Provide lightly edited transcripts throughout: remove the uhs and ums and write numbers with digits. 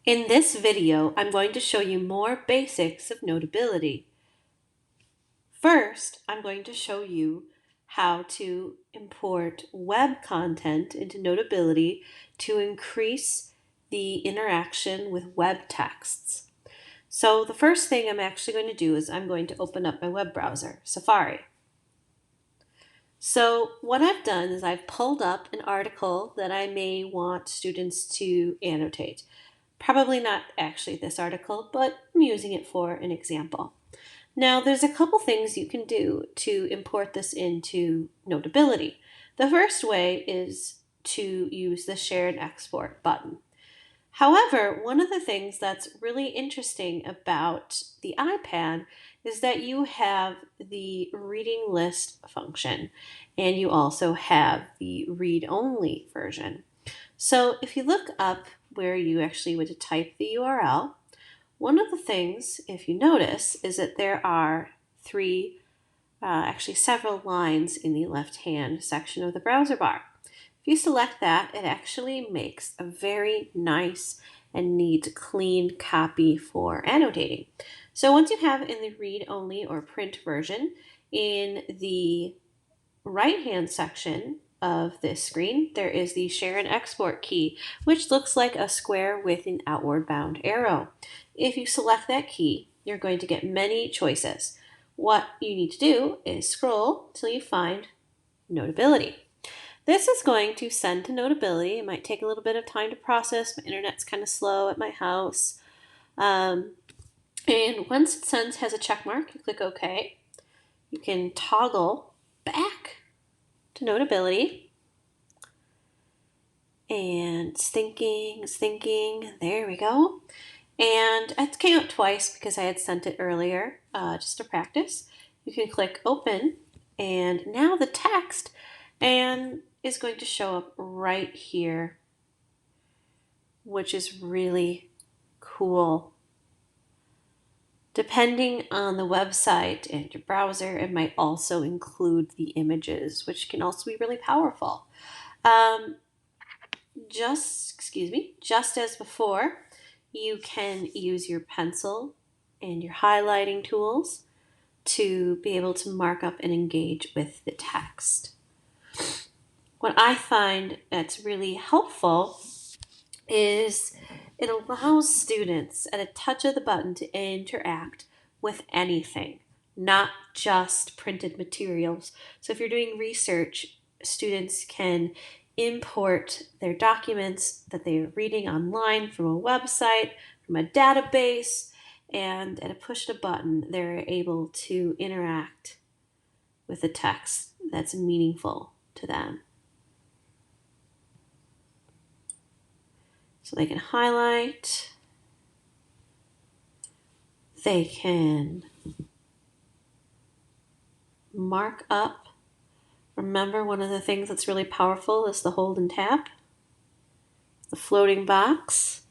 In this video, I'm going to show you more basics of Notability. First, I'm going to show you how to import web content into Notability to increase the interaction with web texts. So the first thing I'm actually going to do is I'm going to open up my web browser, Safari. So what I've done is I've pulled up an article that I may want students to annotate. Probably not actually this article, but I'm using it for an example. Now, there's a couple things you can do to import this into Notability. The first way is to use the Share and Export button. However, one of the things that's really interesting about the iPad is that you have the reading list function, and you also have the read-only version. So if you look up where you actually would type the URL, one of the things, if you notice, is that there are actually several lines in the left-hand section of the browser bar. If you select that, it actually makes a very nice and neat, clean copy for annotating. So once you have in the read-only or print version, in the right-hand section of this screen, there is the Share and Export key, which looks like a square with an outward bound arrow. If you select that key, you're going to get many choices. What you need to do is scroll till you find Notability. This is going to send to Notability. It might take a little bit of time to process. My internet's kind of slow at my house. And once it sends, has a check mark, you click OK. You can toggle back to Notability. And it's thinking, there we go. And it came up twice because I had sent it earlier, just to practice. You can click open, and now the text is going to show up right here, which is really cool. Depending on the website and your browser, it might also include the images, which can also be really powerful. Just as before, you can use your pencil and your highlighting tools to be able to mark up and engage with the text. What I find that's really helpful is it allows students at a touch of the button to interact with anything, not just printed materials. So if you're doing research, students can import their documents that they are reading online from a website, from a database, and at a push of a button, they're able to interact with the text that's meaningful to them. So they can highlight, they can mark up. Remember, one of the things that's really powerful is the hold and tap. The floating box,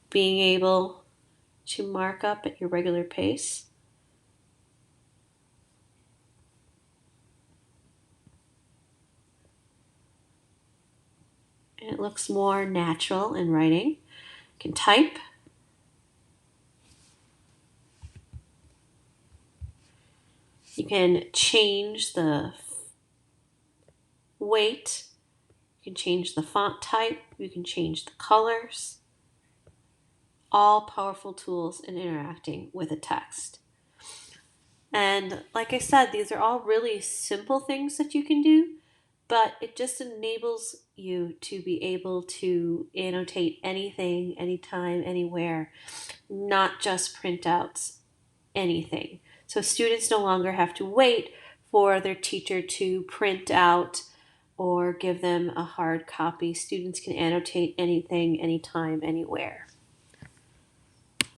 being able to mark up at your regular pace. And it looks more natural in writing. You can type. You can change the weight. You can change the font type. You can change the colors. All powerful tools in interacting with a text. And like I said, these are all really simple things that you can do, but it just enables you to be able to annotate anything, anytime, anywhere, not just printouts, anything. So students no longer have to wait for their teacher to print out or give them a hard copy. Students can annotate anything, anytime, anywhere.